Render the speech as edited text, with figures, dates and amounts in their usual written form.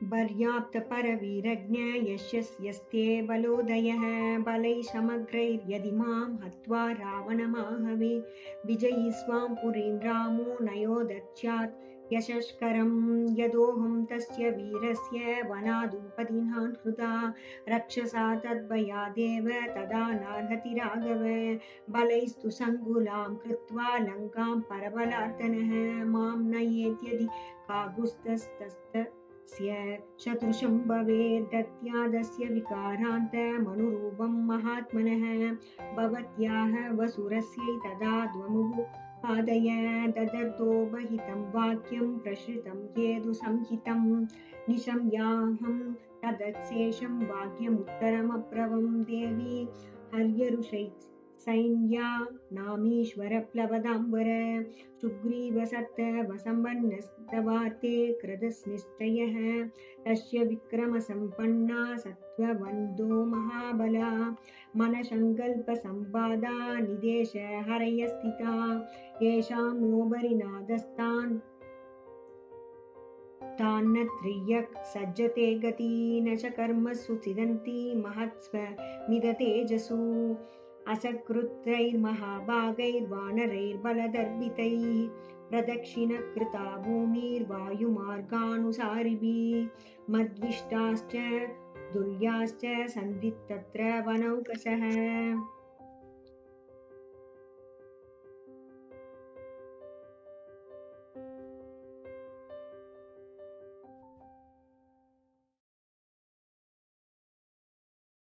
पर्याप्तपरवीरज्ञ यशस्यस्ते बलोदयः बलैः समग्रैर्यदि मां हत्वा रावणमाहवे विजयी स्वां पुरीं रामो नयोदर्च्यात् यशस्करं यदोऽहं तस्य वीरस्य वनादुपदिनान् हृता रक्षसा तद्भयादेव तदा नार्हति राघव बलैस्तु सङ्गुलां कृत्वा लङ्कां परबलार्दनः मां नयेद्यदि काकुत्स्थस्य शत्रुशं भवेद्दत्यादस्य विकारान्तमनुरूपं महात्मनः भवत्याः वसुरस्यै तदा द्वमुपादय ददर्दोपहितं वाक्यं प्रश्रितं येदुसंहितं निशम्याहं तदशेषं वाक्यमुत्तरमब्रवं देवी हर्यरुषै सैन्या नामीश्वरप्लवदाम्बर सुग्रीवसत्त्वसम्पन्नस्तवार्ते कृतस्निश्चयः तस्य विक्रमसम्पन्ना सत्त्ववन्तो महाबला मनसङ्कल्पसम्पादा निदेश हरयस्थिता येषां नो बलिनादस्तान् तान्न त्रियक् सज्जते गति न च कर्मसु सिदन्ति महत्स्व मिदतेजसु असकृत्रैर्महाभागैर्वानरैर्बलदर्भितैः प्रदक्षिणकृता भूमिर्वायुमार्गानुसारिभिः मद्विष्टाश्च दुर्याश्च सन्ति तत्र वनौकसः।